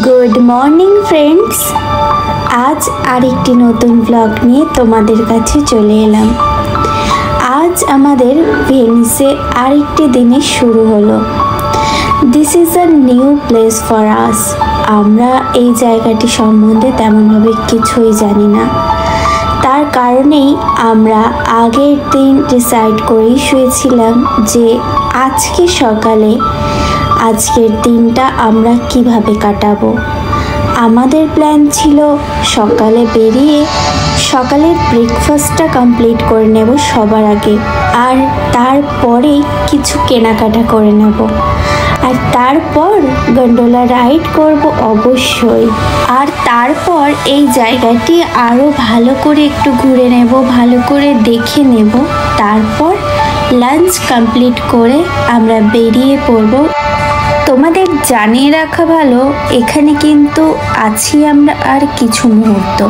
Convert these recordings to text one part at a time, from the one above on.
Good morning friends, আজ আরেকটি নতুন ব্লগ নিয়ে তোমাদের কাছে চলে এলাম। আজ আমাদের ভেনিসে আরেকটি দিনের শুরু হলো। This is a new place for us. আমরা এই জায়গাটি সম্বন্ধে তেমনভাবে কিছুই জানি না, তার কারণেই আমরা আগের দিন ডিসাইড করেই শুয়েছিলাম যে আজকে সকালে আজকের দিনটা আমরা কিভাবে কাটাবো। আমাদের প্ল্যান ছিল সকালে বেরিয়ে সকালের ব্রেকফাস্টটা কমপ্লিট করে নেব সবার আগে, আর তারপরেই কিছু কেনাকাটা করে নেব, আর তারপর গন্ডোলা রাইড করব অবশ্যই। আর তারপর এই জায়গাটি আরও ভালো করে একটু ঘুরে নেব, ভালো করে দেখে নেব। তারপর লাঞ্চ কমপ্লিট করে আমরা বেরিয়ে পড়ব। তোমাদের জানিয়ে রাখা ভালো, এখানে কিন্তু আছি আমরা আর কিছু মুহূর্ত,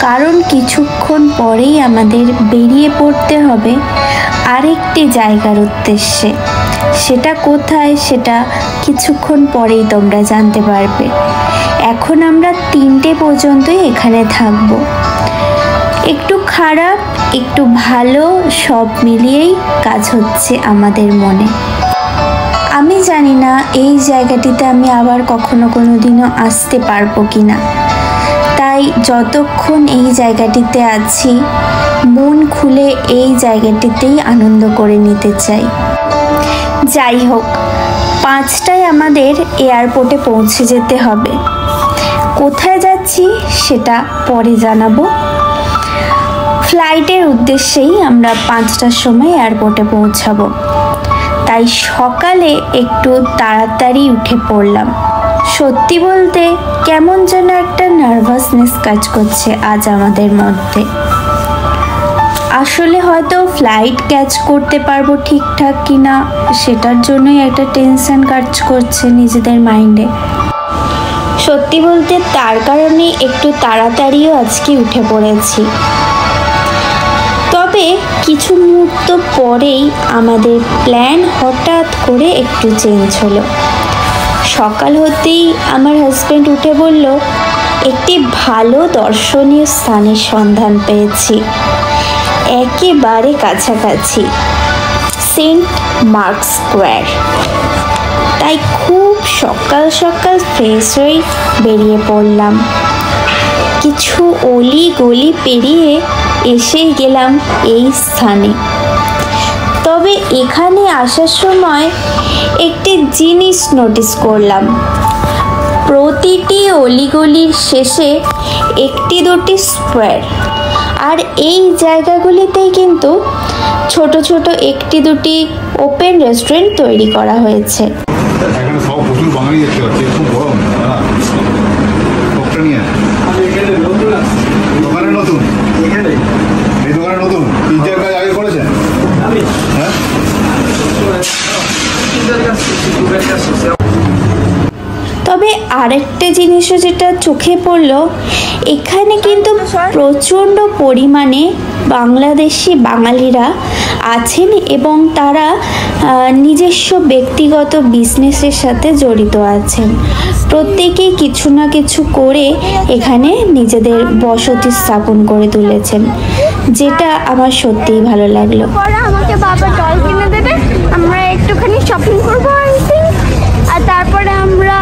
কারণ কিছুক্ষণ পরেই আমাদের বেরিয়ে পড়তে হবে আরেকটি জায়গার উদ্দেশ্যে। সেটা কোথায় সেটা কিছুক্ষণ পরেই তোমরা জানতে পারবে। এখন আমরা 3টে পর্যন্তই এখানে থাকব। একটু খারাপ একটু ভালো সব মিলিয়েই কাজ হচ্ছে আমাদের মনে। আমি জানি না এই জায়গাটিতে আমি আবার কখনো কোনো দিনও আসতে পারবো কি না, তাই যতক্ষণ এই জায়গাটিতে আছি মন খুলে এই জায়গাটিতেই আনন্দ করে নিতে চাই। যাই হোক, 5টায় আমাদের এয়ারপোর্টে পৌঁছে যেতে হবে। কোথায় যাচ্ছি সেটা পরে জানাবো। ফ্লাইটের উদ্দেশ্যেই আমরা 5টার সময় এয়ারপোর্টে পৌঁছাবো, তাই সকালে একটু তাড়াতাড়ি উঠে পড়লাম। সত্যি বলতে কেমন যেন একটা নার্ভাসনেস কাজ করছে আজ আমাদের মধ্যে। আসলে হয়তো ফ্লাইট ক্যাচ করতে পারবো ঠিকঠাক কিনা সেটার জন্যই একটা টেনশন কাজ করছে নিজেদের মাইন্ডে। সত্যি বলতে তার কারণে একটু তাড়াতাড়িও আজকে উঠে পড়েছি। তবে কিছু মুহূর্ত পরেই আমাদের প্ল্যান হঠাৎ করে একটু চেঞ্জ হলো। সকাল হতেই আমার হাজব্যান্ড উঠে বলল, একটি ভালো দর্শনীয় স্থানের সন্ধান পেয়েছি, একেবারে কাছাকাছি, সেন্ট মার্ক স্কোয়ার। তাই খুব সকাল সকাল ফ্রেশ হয়ে বেরিয়ে পড়লাম। কিছু অলি গলি পেরিয়ে এসে গেলাম এই স্থানে। তবে এখানে আসার সময় একটি জিনিস নোটিস করলাম, প্রতিটি অলিগলির শেষে একটি দুটি স্কোয়ার, আর এই জায়গাগুলিতেই কিন্তু ছোট ছোট একটি দুটি ওপেন রেস্টুরেন্ট তৈরি করা হয়েছে। তবে আরেকটা জিনিসও যেটা চোখে পড়লো, এখানে কিন্তু প্রচণ্ড পরিমাণে বাংলাদেশি বাঙালিরা আছেন এবং তারা নিজস্ব ব্যক্তিগত বিজনেসের সাথে জড়িত আছেন। প্রত্যেকেই কিছু না কিছু করে এখানে নিজেদের বসতি স্থাপন করে তুলেছেন, যেটা আমার সত্যিই ভালো লাগলো। আমাকে বাবা জল কিনে দেবে, আমরা একটুখানি শপিং করবো আর তারপরে আমরা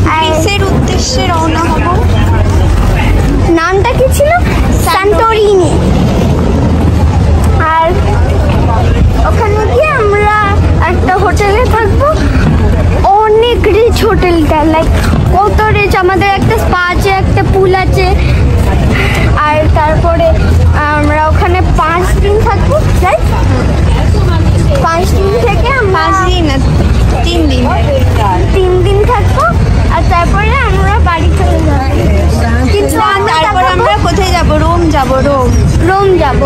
গ্রিসের উদ্দেশ্যে রওনা হব। নামটা কি ছিল? সান্টোরিনি। আর ওখানে গিয়ে আমরা একটা হোটেলে থাকবো, অনেক রিচ হোটেলটা, লাইক কত রিচ। আমাদের একটা স্পা আছে, একটা পুল আছে, আর তারপরে আমরা ওখানে 5 দিন থাকবো। রাইট, 5 দিন থেকে 5 দিন না 3 দিন, 3 দিন থাকবো। আর তারপরে আমরা বাড়ি চলে যাবো। কিন্তু তারপর আমরা কোথায় যাব? রোম যাব। রোম যাব।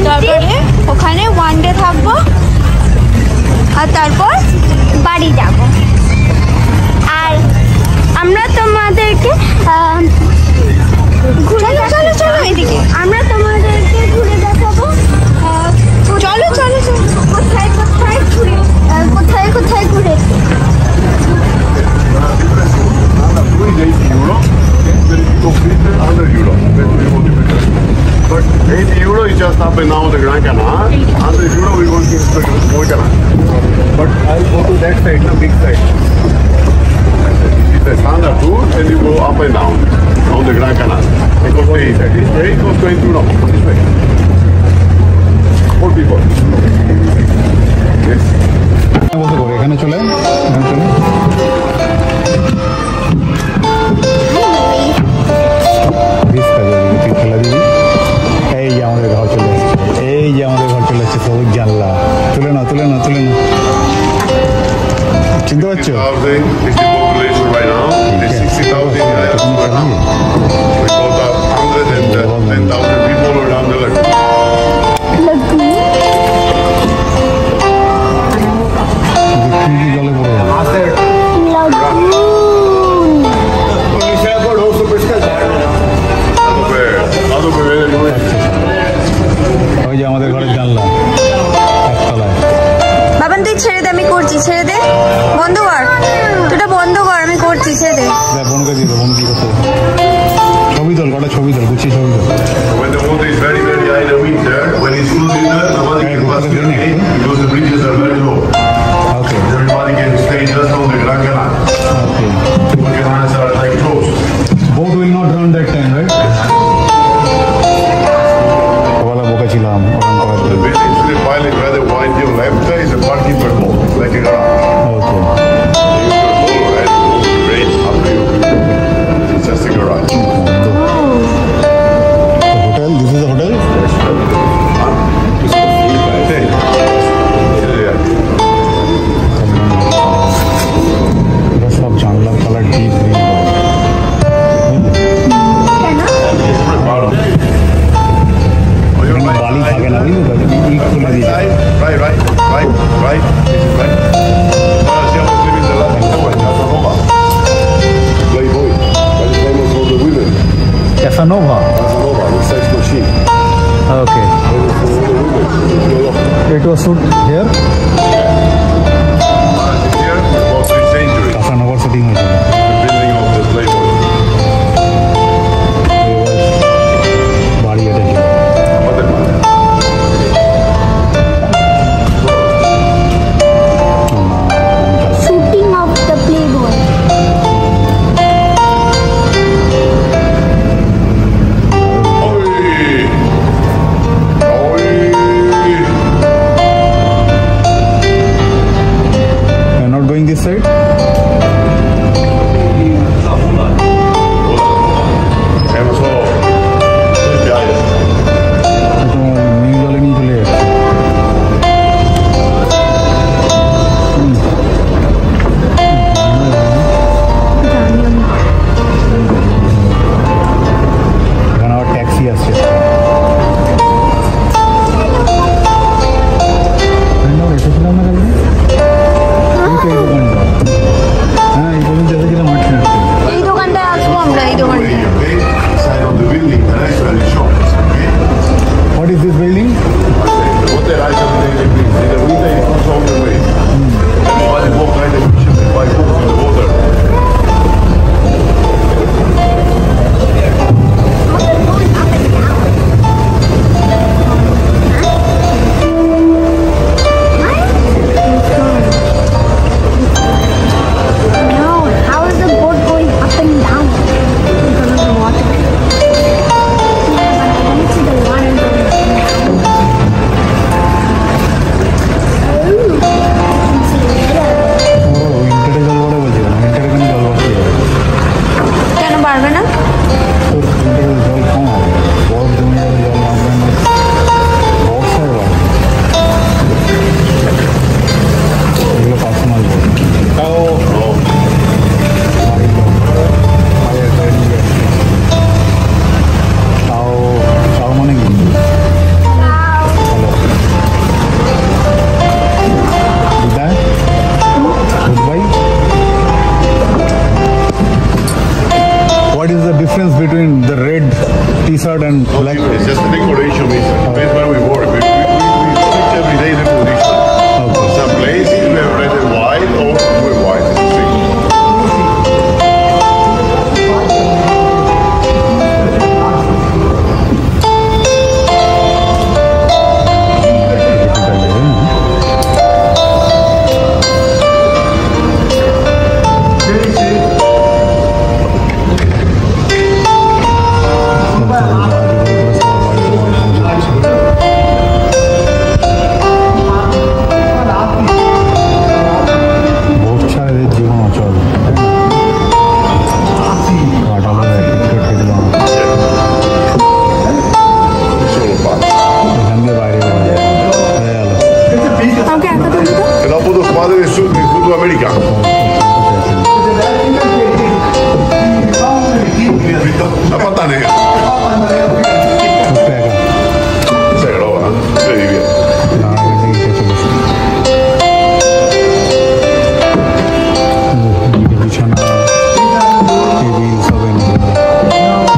তারপরে ওখানে 1 ডে থাকবো আর তারপর বাড়ি যাব। আর আমরা তোমাদেরকে চলো এদিকে, আমরা তোমাদেরকে ঘুরে দেখাবো। চলো কোথায় ঘুরে চলে এখানে চলে। তুই খেলা দিবি। এই যে আমাদের ঘর চলে এসছে, এই যে আমাদের ঘর চলে এসছে, সবুজ জানলা। তুলে না তুলে না তুলে না, চিনতে পারছো? 60,000 is the population right now. There's 60,000 in Diaspora. We got 110,000 people around the lagoon. জলে পড়ে যাবে। ওই যে আমাদের ঘরের জানলা একতলায়। বাবান তুই ছেড়ে দে, আমি করছি, ছেড়ে দে, বন্ধ কর, তুইটা বন্ধ কর, আমি করছি, ছেড়ে দে। বোনকে দিয়ে বোন কি করতে, ছবি তোল, কটা ছবি তোল, গুছিয়ে ছবি তোল। When the water is very, very high in the winter, when it's full winter, nobody can pass the gate because the bridges are very low. Okay. Everybody can stay just on the Gran Canal. Okay. Because the canals are like closed. Boat will not run that time, right? OLA বোকা ছিলাম ওরকম করার The জন্য। building to the pilot rather wide your left is a parking per boat, like a garage. Okay. You can follow, right? Great, up to you. It's just a garage. Hotel, this is a hotel? এটা সব জানলার colour deep green. বালি থাকে না বুঝলি তো, ইট খুলে দিয়ে Right. This is right. Siamo in the last tower, Casanova. Playboy. That is famous for the women. Casanova. Casanova, the sex machine. Okay, Famous for the women. It was shoot here. Here, about 3 centuries. ক্যাসানোভার shooting হয়েছিল। The building of the Playboy. বাড়ি এটা ছিল। আমাদের shooting of the playboy. You're not going this side? আমাকে একা তুমি তো E dopo due squadre del football americano. La patta nera. Aspetta. Sai che roba? Vedi via. No, vedi che c'è questo. Diciamo che vi so bene.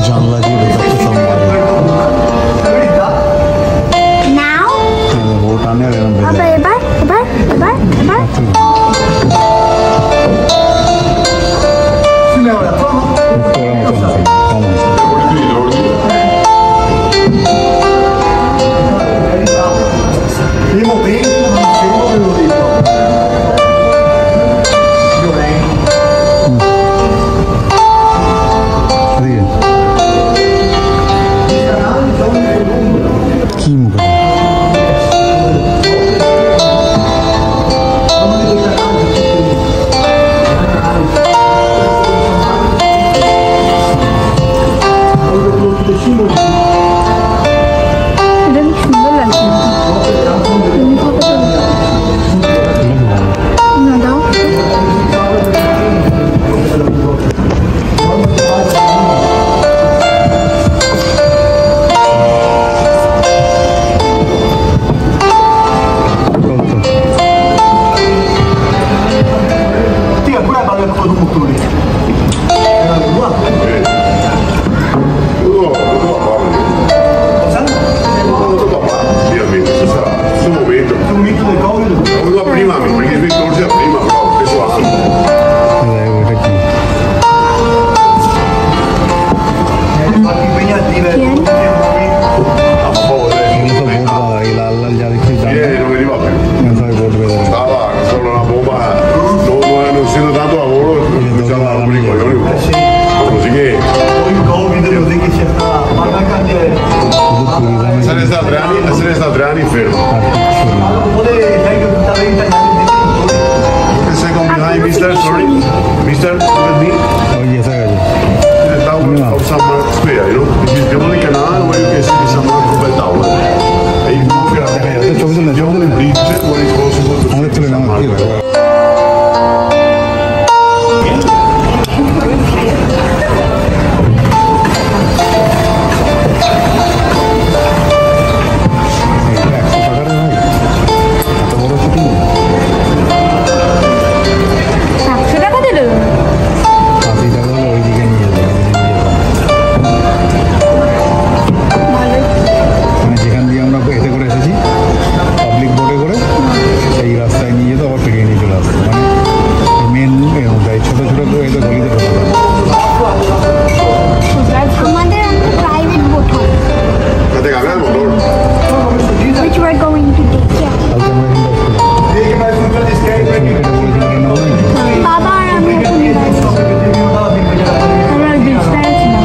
জানলা দিয়ে ঢোকাচ্ছে সব নাও ও টানে আর এরকম আবার এবার Primo bem, primo minuto. কি মুখ এটা কি সুন্দর লাগছে না দাও Sì, pure la palla con un motore. Questo momento. Un mito del Covid. Ho venuto prima, perché mi ricordi prima, però ho preso anche. ওটা কি Fatti impegnative. A favore. এগুলো তো বোট বাঁধা এই লাল লাল যা দেখছি জানো Ieri non veniva più. সবাই বোট বেঁধে দেয়। Stava solo una bomba, non essendo tanto lavoro, cominciava a rompere i coglioni un po'. Così che Poi il Covid, così che c'è sta. Parla a candele. শুধু ট্যুরিজমে se ne sta 3 anni fermo. আর কিছু নেই। Vuole dai che da 20 anni di The second behind Mr. Sorry. Mr. Look at me. ওই এসে গেছে The tower of Summer Square, you know? This is the only canal where you can see the Summer Copper Tower. And you look at the ছবি তুলে ছবি তুলে bridge where it's possible to আমাদের see তুলে the না আমার কি Summer. হবে এইটা 100 টাকার ভাই এত বড় শুটিং 100 টাকা দিল 80 টাকা হলে ওইদিকে নিয়ে যাবে মানে যেখান দিয়ে আমরা এতে করে এসেছি পাবলিক বোটে করে সেই রাস্তায় নিয়ে যেত আবার ফিরিয়ে নিয়ে চলে আসতো মানে মেন যাই ছোটো ছোটো করে এতে গলিতে ঢোকা আমাদের প্রাইভেট বোট হয় State cagando, loro. which we're going to take care কালকে আমরা industry che fai sul di skate perché কেটে বলেছিল কেন হয় বাবা আর আমি এখন আমরা ডিস্টেন্স না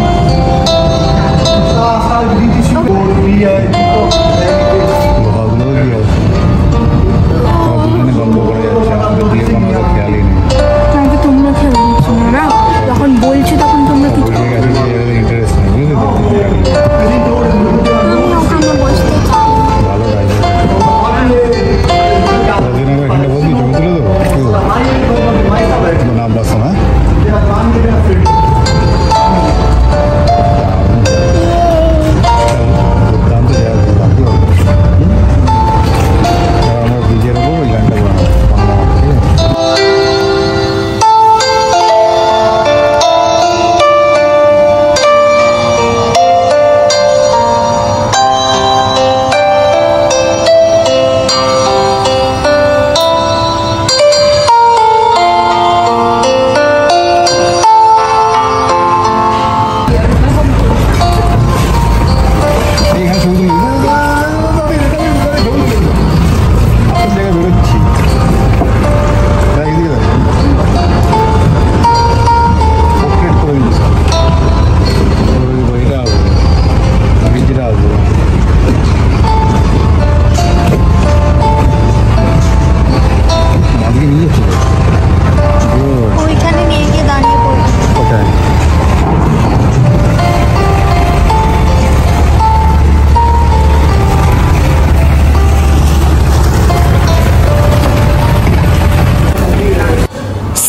sta di sicuro via e tutto. লোহাগুলো কি অবস্থা তারা দুজনে গল্প করে যাচ্ছে আমাদের দিয়ে কোনো খেয়ালই নেই তাহলে তোমরা খেলে দিচ্ছ না যখন বলছি তখন তোমরা কিছু বুঝে গেছে যে ইন্টারেস্ট নেই বুঝলি তো আমি ওখানে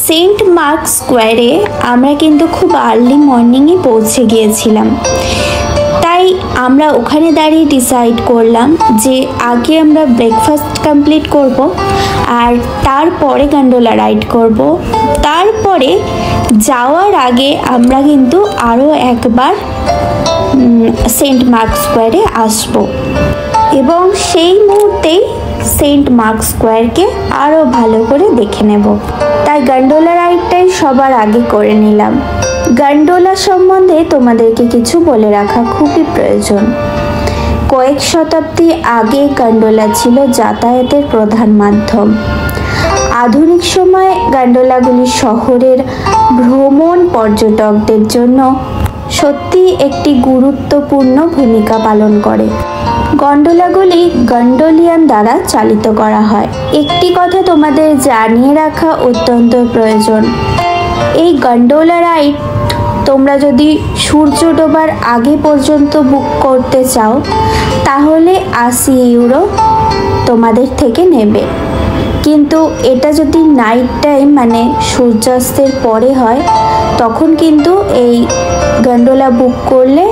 সেন্ট মার্ক স্কোয়ারে আমরা কিন্তু খুব আর্লি মর্নিংয়ে পৌঁছে গিয়েছিলাম। তাই আমরা ওখানে দাঁড়িয়ে ডিসাইড করলাম যে আগে আমরা ব্রেকফাস্ট কমপ্লিট করব, আর তারপরে গন্ডোলা রাইড করব। তারপরে যাওয়ার আগে আমরা কিন্তু আরও একবার সেন্ট মার্ক স্কোয়ারে আসব এবং সেই মুহূর্তেই সেন্ট মার্ক স্কোয়ারকে আরও ভালো করে দেখে নেব। তাই গন্ডোলা রাইডটাই সবার আগে করে নিলাম। গন্ডোলা সম্বন্ধে তোমাদেরকে কিছু বলে রাখা খুবই প্রয়োজন। কয়েক শতাব্দী আগে গন্ডোলা ছিল যাতায়াতের প্রধান মাধ্যম। আধুনিক সময়ে গন্ডোলাগুলি শহরের ভ্রমণ পর্যটকদের জন্য সত্যি একটি গুরুত্বপূর্ণ ভূমিকা পালন করে। গন্ডোলাগুলি গন্ডোলিয়ান দ্বারা চালিত করা হয়। একটি কথা তোমাদের জানিয়ে রাখা অত্যন্ত প্রয়োজন। এই গন্ডোলা রাইড তোমরা যদি সূর্য ডোবার আগে পর্যন্ত বুক করতে চাও তাহলে 80 ইউরো তোমাদের থেকে নেবে, কিন্তু এটা যদি নাইট টাইম মানে সূর্যাস্তের পরে হয় তখন কিন্তু এই গন্ডোলা বুক করলে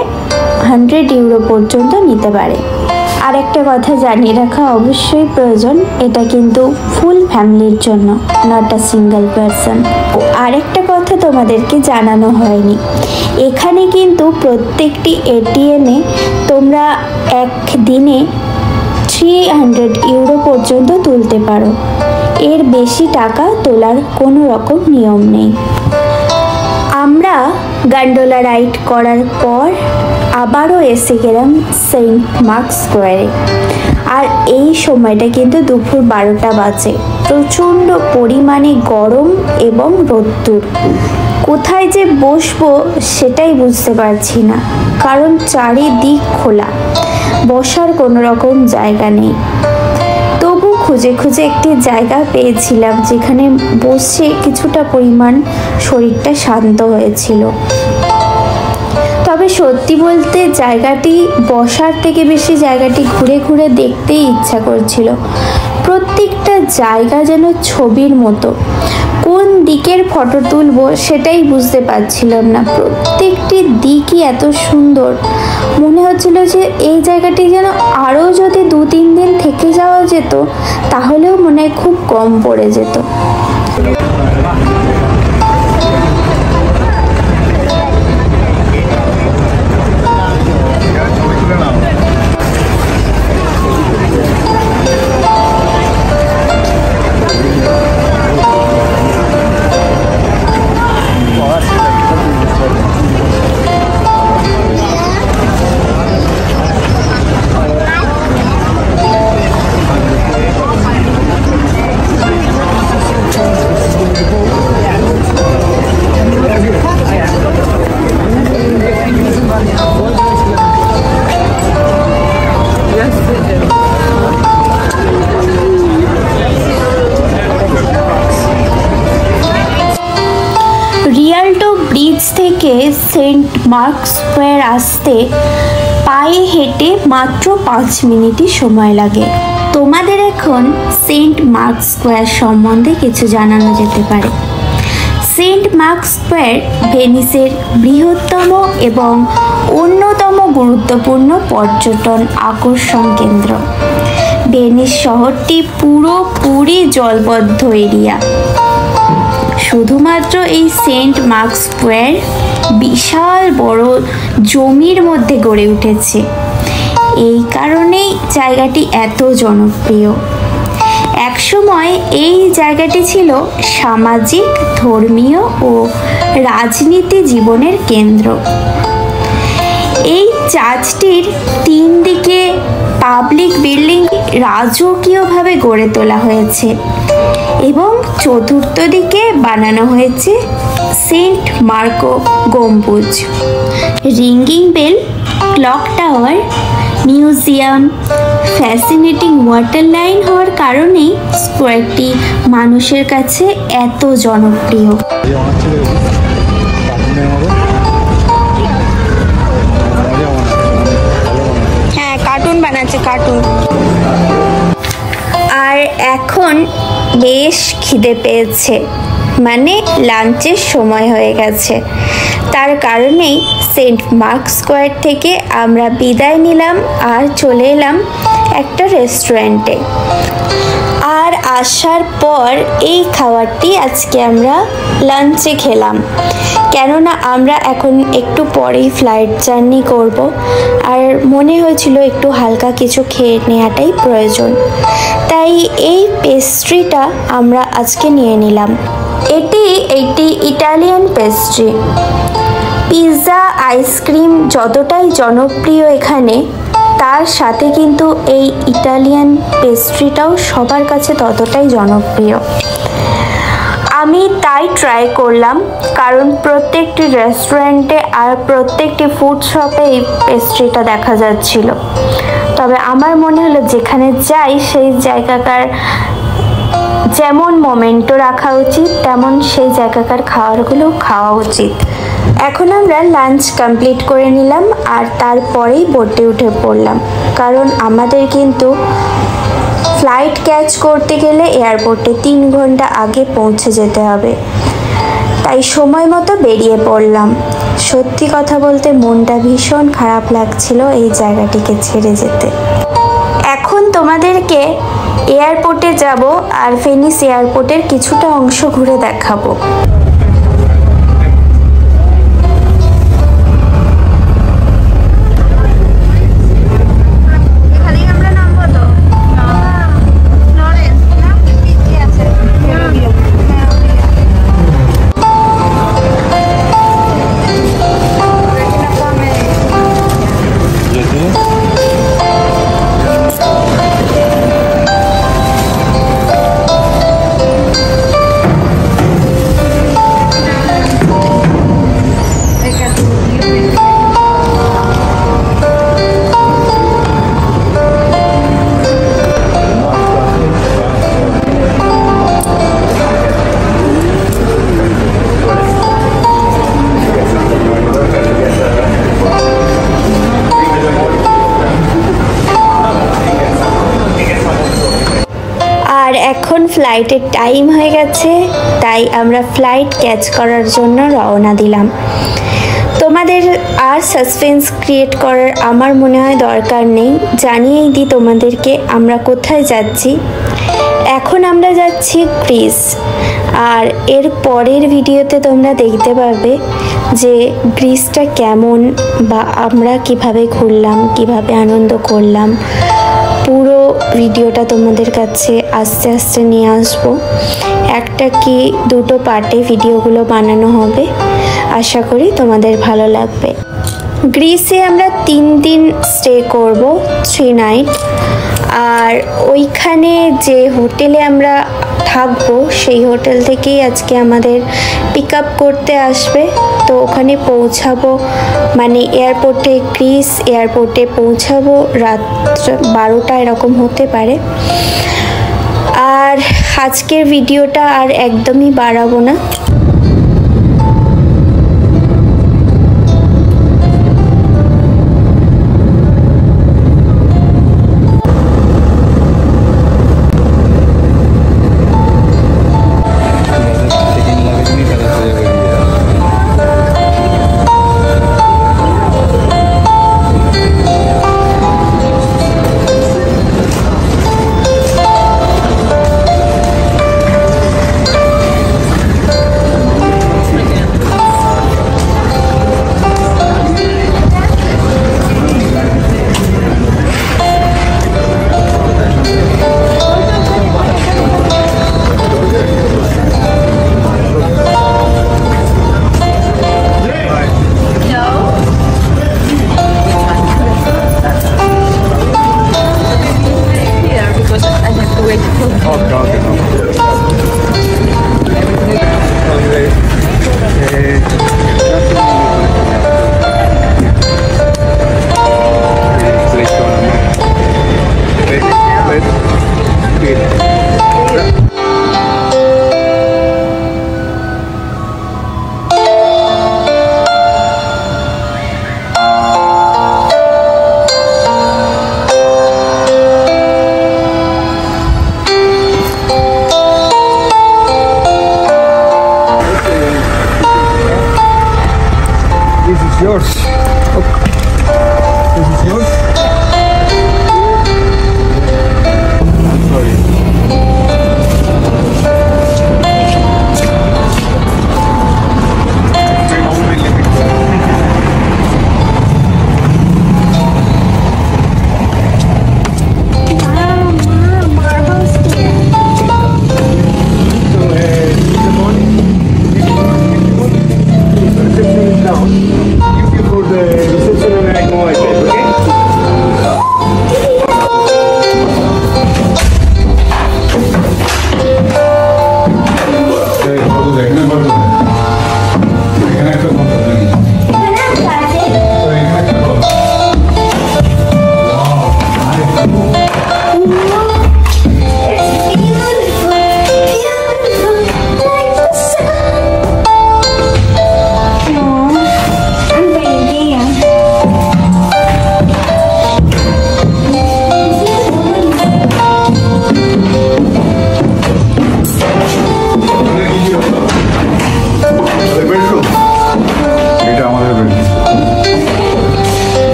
100 ইউরো পর্যন্ত নিতে পারে। আর একটা কথা জানিয়ে রাখা অবশ্যই প্রয়োজন, এটা কিন্তু ফুল ফ্যামিলির জন্য, নট আ সিঙ্গেল পারসন। আর একটা কথা তোমাদেরকে জানানো হয়নি, এখানে কিন্তু প্রত্যেকটি এটিএমে তোমরা একদিনে 300 ইউরো পর্যন্ত তুলতে পারো। এর বেশি টাকা তোলার কোনো রকম নিয়ম নেই। আমরা গন্ডোলা রাইড করার পর আবারও এসে গেলাম সেন্ট মার্ক স্কোয়ারে। আর এই সময়টা কিন্তু দুপুর 12টা বাজে। প্রচণ্ড পরিমাণে গরম এবং রোদ্দুর। কোথায় যে বসবো সেটাই বুঝতে পারছি না, কারণ চারিদিক খোলা, বসার কোনো রকম জায়গা নেই। তবু খুঁজে খুঁজে একটি জায়গা পেয়েছিলাম যেখানে বসে কিছুটা পরিমাণ শরীরটা শান্ত হয়েছিল। তবে সত্যি বলতে জায়গাটি বসার থেকে বেশি জায়গাটি ঘুরে ঘুরে দেখতেই ইচ্ছা করছিল। প্রত্যেকটা জায়গা যেন ছবির মতো। কোন দিকের ফটো তুলবো সেটাই বুঝতে পারছিলাম না। প্রত্যেকটি দিকই এত সুন্দর, মনে হচ্ছিল যে এই জায়গাটি যেন আরও যদি 2-3 দিন থেকে যাওয়া যেত তাহলেও মনে হয় খুব কম পড়ে যেত। রিয়াল্টো ব্রিজ থেকে সেন্ট মার্ক স্কোয়ার আসতে পায়ে হেঁটে মাত্র 5 মিনিটই সময় লাগে। তোমাদের এখন সেন্ট মার্ক স্কোয়ার সম্বন্ধে কিছু জানানো যেতে পারে। সেন্ট মার্ক স্কোয়ার ভেনিসের বৃহত্তম এবং অন্যতম গুরুত্বপূর্ণ পর্যটন আকর্ষণ কেন্দ্র। ভেনিস শহরটি পুরোপুরি জলবদ্ধ এরিয়া। শুধুমাত্র এই সেন্ট মার্ক স্কোয়ার বিশাল বড় জমির মধ্যে গড়ে উঠেছে। এই কারণেই জায়গাটি এত জনপ্রিয়। একসময় এই জায়গাটি ছিল সামাজিক, ধর্মীয় ও রাজনীতি জীবনের কেন্দ্র। এই চার্চটির 3 দিকে পাবলিক বিল্ডিং রাজকীয়ভাবে গড়ে তোলা হয়েছে এবং চতুর্থ দিকে বানানো হয়েছে সেন্ট মার্কো গম্বুজ, ringing bell, clock tower, museum, fascinating water line হওয়ার কারণেই স্কোয়ারটি মানুষের কাছে এত জনপ্রিয়। হ্যাঁ, কার্টুন বানাচ্ছে, কার্টুন। আর এখন বেশ খিদে পেয়েছে, মানে লাঞ্চের সময় হয়ে গেছে। তার কারণেই সেন্ট মার্ক স্কোয়ার থেকে আমরা বিদায় নিলাম আর চলে এলাম একটা রেস্টুরেন্টে। আর আসার পর এই খাবারটি আজকে আমরা লাঞ্চে খেলাম, কেননা আমরা এখন একটু পরেই ফ্লাইট জার্নি করব আর মনে হয়েছিল একটু হালকা কিছু খেয়ে নেওয়াটাই প্রয়োজন, তাই এই পেস্ট্রিটা আমরা আজকে নিয়ে নিলাম। এটি একটি ইটালিয়ান পেস্ট্রি। পিৎজা, আইসক্রিম যতটাই জনপ্রিয় এখানে, তার সাথে কিন্তু এই ইটালিয়ান পেস্ট্রিটাও সবার কাছে ততটাই জনপ্রিয়। আমি তাই ট্রাই করলাম, কারণ প্রত্যেকটি রেস্টুরেন্টে আর প্রত্যেকটি ফুড শপে এই পেস্ট্রিটা দেখা যাচ্ছিল। তবে আমার মনে হলো যেখানে যাই সেই জায়গাকার যেমন মোমেন্টো রাখা উচিত, তেমন সেই জায়গাকার খাবারগুলো খাওয়া উচিত। এখন আমরা লাঞ্চ কমপ্লিট করে নিলাম আর তারপরেই বোটে উঠে পড়লাম, কারণ আমাদের কিন্তু ফ্লাইট ক্যাচ করতে গেলে এয়ারপোর্টে 3 ঘন্টা আগে পৌঁছে যেতে হবে, তাই সময় মতো বেরিয়ে পড়লাম। সত্যি কথা বলতে মনটা ভীষণ খারাপ লাগছিল এই জায়গাটিকে ছেড়ে যেতে। এখন তোমাদেরকে এয়ারপোর্টে যাব আর ভেনিস এয়ারপোর্টের কিছুটা অংশ ঘুরে দেখাবো। আর এখন ফ্লাইটের টাইম হয়ে গেছে, তাই আমরা ফ্লাইট ক্যাচ করার জন্য রওনা দিলাম। তোমাদের আর সাসপেন্স ক্রিয়েট করার আমার মনে হয় দরকার নেই, জানিয়েই দিই তোমাদেরকে আমরা কোথায় যাচ্ছি। এখন আমরা যাচ্ছি গ্রিস, আর এর পরের ভিডিওতে তোমরা দেখতে পাবে যে গ্রিসটা কেমন বা আমরা কিভাবে ঘুরলাম, কিভাবে আনন্দ করলাম। পুরো ভিডিওটা তোমাদের কাছে আস্তে আস্তে নিয়ে আসবো। একটা কি দুটো পার্টে ভিডিওগুলো বানানো হবে, আশা করি তোমাদের ভালো লাগবে। গ্রিসে আমরা 3 দিন স্টে করব, 3 নাইট। আর ওইখানে যে হোটেলে আমরা থাকবো সেই হোটেল থেকেই আজকে আমাদের পিক আপ করতে আসবে। তো ওখানে পৌঁছাবো, মানে এয়ারপোর্টে, গ্রিস এয়ারপোর্টে পৌঁছাবো রাত 12টা এরকম হতে পারে। আর আজকের ভিডিওটা আর একদমই বাড়াবো না,